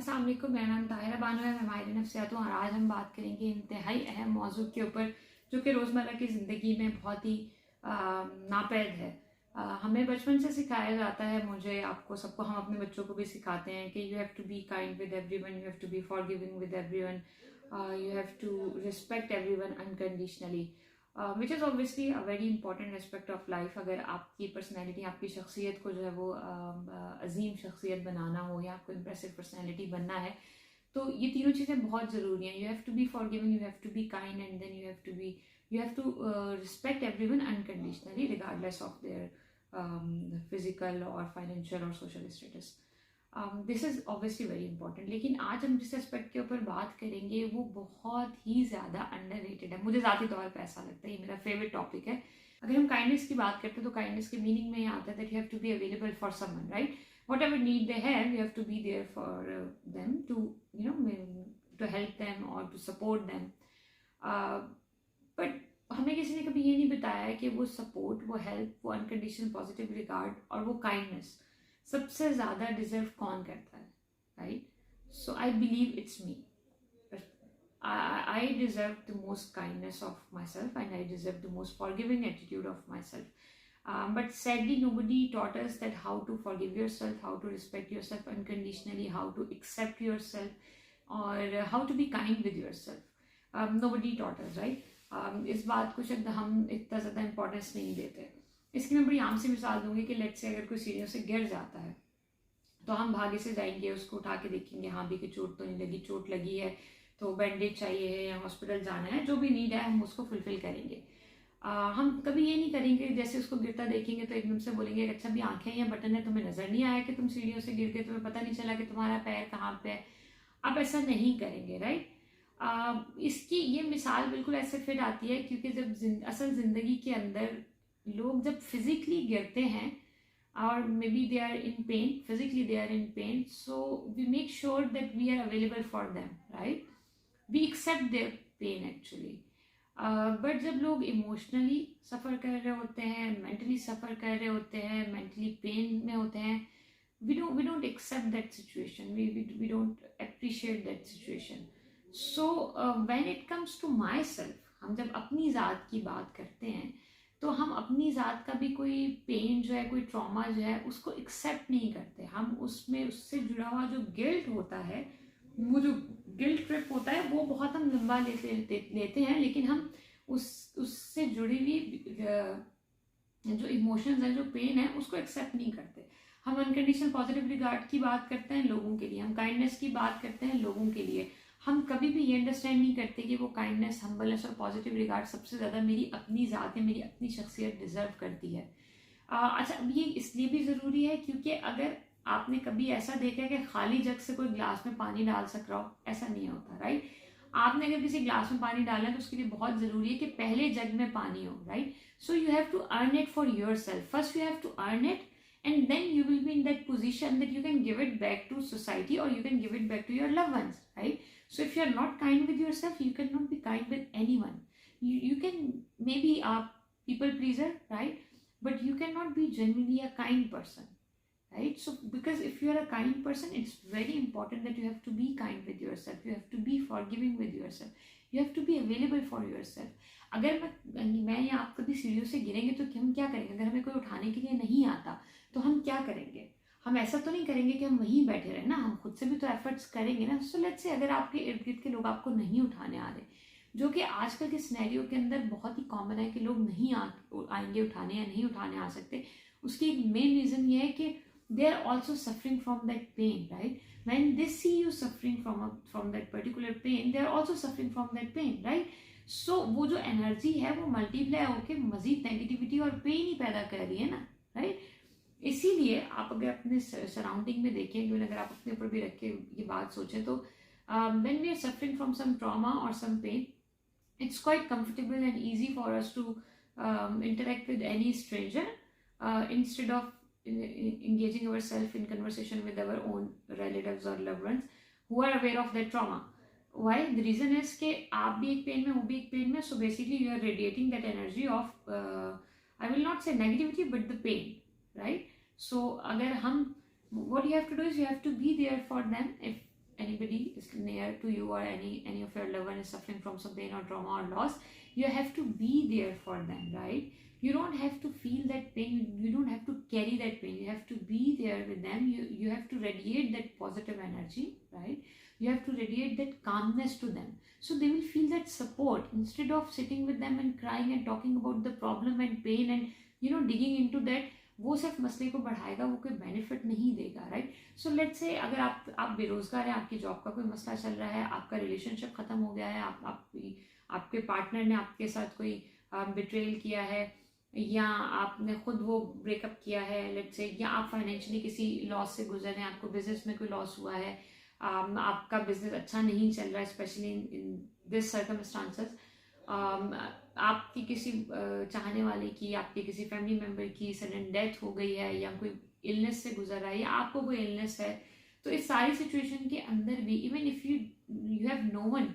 अस्सलाम वालेकुम, मेरा नाम ताहिरा बानो है। मैं माहिर नफ्सियात हूँ और आज हम बात करेंगे इंतहाई अहम मौजू के ऊपर जो कि रोज़मर्रा की ज़िंदगी में बहुत ही नापैद है। हमें बचपन से सिखाया जाता है, मुझे, आपको, सबको, हम अपने बच्चों को भी सिखाते हैं कि you have to be kind with everyone, you have to be forgiving with everyone, you have to respect everyone unconditionally, which is obviously a very important aspect of life. अगर आपकी पर्सनैलिटी, आपकी शख्सियत को जो है वो अजीम शख्सियत बनाना हो या आपको इम्प्रेसिव पर्सनैलिटी बनना है, तो ये तीनों चीज़ें बहुत ज़रूरी हैं। You have to be forgiving, you have to be kind, and then you have to respect everyone unconditionally regardless of their physical और फाइनेंशियल और social status. This is obviously very important. लेकिन आज हम जिस एस्पेक्ट के ऊपर बात करेंगे वो बहुत ही ज़्यादा अंडररेटेड है। मुझे ज़ाती तौर पर ऐसा लगता है, ये मेरा फेवरेट टॉपिक है। अगर हम काइंडनेस की बात करते हैं तो काइंडनेस के मीनिंग में ये आता है that you have to be available for someone, right? Whatever need they have, you have to be there for them, to to help them और टू सपोर्ट देम। बट हमें किसी ने कभी ये नहीं बताया है कि वो सपोर्ट, वो हेल्प, वो अनकंडीशनल पॉजिटिव रिगार्ड और वो काइंडनेस सबसे ज़्यादा डिजर्व कौन करता है, right? So I believe it's me. I deserve the most kindness of myself, and I deserve the most forgiving attitude of myself. But sadly, nobody taught us that how to forgive yourself, how to respect yourself unconditionally, how to accept yourself, or how to be kind with yourself. Nobody taught us, right? इस बात को शायद हम इतना ज़्यादा importance नहीं देते। इसकी मैं बड़ी आम सी मिसाल दूंगी कि लेट्स से अगर कोई सीढ़ियों से गिर जाता है तो हम भागे से जाएंगे, उसको उठा के देखेंगे, हाँ भी कि चोट तो नहीं लगी, चोट लगी है तो बैंडेज चाहिए है या हॉस्पिटल जाना है, जो भी नीड है हम उसको फुलफिल करेंगे। हम कभी ये नहीं करेंगे जैसे उसको गिरता देखेंगे तो एकदम से बोलेंगे अच्छा भी आंखें या बटन है, तुम्हें नज़र नहीं आया कि तुम सीढ़ियों से गिर गए, तुम्हें पता नहीं चला कि तुम्हारा पैर कहाँ पे है। आप ऐसा नहीं करेंगे, राइट? इसकी ये मिसाल बिल्कुल ऐसे फिट आती है क्योंकि जब असल ज़िंदगी के अंदर लोग जब फिजिकली गिरते हैं और maybe they are in pain, physically they are in pain, so we make sure that we are available for them, right? We accept their pain actually. But जब लोग इमोशनली सफ़र कर रहे होते हैं, मेंटली सफ़र कर रहे होते हैं, मेंटली पेन में होते हैं, we don't accept that situation, we don't appreciate that situation. So when it comes to myself, हम जब अपनी ज़ात की बात करते हैं तो हम अपनी ज़ात का भी कोई पेन जो है, कोई ट्रॉमा जो है, उसको एक्सेप्ट नहीं करते। हम उसमें उससे जुड़ा हुआ जो गिल्ट होता है, वो जो गिल्ट ट्रिप होता है, वो बहुत हम लंबा लेते हैं, लेकिन हम उससे जुड़ी हुई जो इमोशंस हैं, जो पेन है, उसको एक्सेप्ट नहीं करते। हम अनकंडीशनल पॉजिटिव रिगार्ड की बात करते हैं लोगों के लिए, हम काइंडनेस की बात करते हैं लोगों के लिए, हम कभी भी ये अंडरस्टैंड नहीं करते कि वो काइंडनेस, हम्बलनेस और पॉजिटिव रिगार्ड सबसे ज़्यादा मेरी अपनी ज़ात है, मेरी अपनी शख्सियत डिज़र्व करती है। अच्छा, अब ये इसलिए भी ज़रूरी है क्योंकि अगर आपने कभी ऐसा देखा है कि खाली जग से कोई ग्लास में पानी डाल सक रहा हो, ऐसा नहीं होता, राइट? आपने अगर किसी ग्लास में पानी डाला है तो उसके लिए बहुत ज़रूरी है कि पहले जग में पानी हो, right? So you have to earn it for yourself. First you have to earn it, and then you will be in that position that you can give it back to society or you can give it back to your loved ones, right? So if you are not kind with yourself, you cannot be kind with anyone. You can maybe a people pleaser, right? But you cannot be genuinely a kind person, right? So because if you are a kind person, it's very important that you have to be kind with yourself, you have to be forgiving with yourself, you have to be available for yourself. अगर मैं या आप कभी सीढ़ियों से गिरेंगे तो हम क्या करेंगे? अगर हमें कोई उठाने के लिए नहीं आता तो हम क्या करेंगे? हम ऐसा तो नहीं करेंगे कि हम वहीं बैठे रहें ना, हम खुद से भी तो एफर्ट्स करेंगे ना। सो लेट्स से अगर आपके इर्द गिर्द के लोग आपको नहीं उठाने आ रहे, जो कि आजकल के सिनेरियो के अंदर बहुत ही कॉमन है कि लोग नहीं आएंगे उठाने या नहीं उठाने आ सकते, उसकी एक मेन रीज़न ये है कि they are also suffering from that pain, right? When they see you suffering from that particular pain, they are also suffering from that pain, right? So वो जो एनर्जी है वो मल्टीप्लाई होकर मजीद नेगेटिविटी और pen ही पैदा कर रही है ना, राइट? इसीलिए आप अगर अपने सराउंडिंग में देखें, अगर आप अपने ऊपर भी रख के ये बात सोचें तो when we are suffering from some trauma or some pain, it's quite comfortable and easy for us to interact with any stranger instead of engaging ourselves in conversation with our own relatives or loved ones who are aware of that trauma. Why? The reason is कि आप भी एक pen में, वो भी एक pen में, so basically you are radiating that energy of I will not say negativity but the pain, right? So अगर हम, what you have to do is you have to be there for them if anybody is near to you, or any of your loved one is suffering from some pain or trauma or loss, you have to be there for them, right? You don't have to feel that pain, you don't have to carry that pain, you have to be there with them. You have to radiate that positive energy, right? You have to radiate that calmness to them, so they will feel that support, instead of sitting with them and crying and talking about the problem and pain and digging into that. वो सिर्फ मसले को बढ़ाएगा, वो कोई benefit नहीं देगा, right? So let's say अगर आप बेरोजगार हैं, आपकी जॉब का कोई मसला चल रहा है, आपका रिलेशनशिप खत्म हो गया है, आपके पार्टनर ने आपके साथ कोई बिट्रेल किया है, या आपने खुद वो ब्रेकअप किया है, लेट्स से, या आप फाइनेंशियली किसी लॉस से गुजर रहे हैं, आपको बिजनेस में कोई लॉस हुआ है, आपका बिजनेस अच्छा नहीं चल रहा है, स्पेशली इन दिस सर्कमस्टांसेस, आपकी किसी चाहने वाले की, आपके किसी फैमिली मेम्बर की सडन डेथ हो गई है, या कोई इलनेस से गुजर रहा है, या आपको कोई इलनेस है, तो इस सारी सिचुएशन के अंदर भी, even if you have no one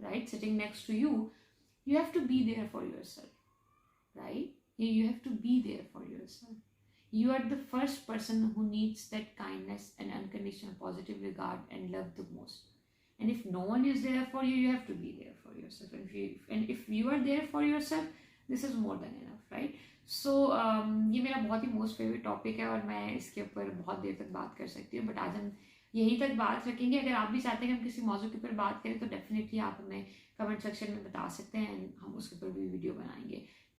right sitting next to you, you have to be there for yourself, right? You have to be there for yourself. You are the first person who needs that kindness and unconditional positive regard and love the most. And if no one is there for you, you have to be there for yourself. And if you are there for yourself, this is more than enough, right? So ये मेरा बहुत ही most favourite topic है, और मैं इसके ऊपर बहुत देर तक बात कर सकती हूँ, बट आज हम यहीं तक बात रखेंगे. अगर आप भी चाहते हैं कि हम किसी मौजू के ऊपर बात करें, तो डेफिनेटली आप हमें कमेंट सेक्शन में बता सकते हैं, हम उसके ऊपर भी वीडियो बनाएंगे.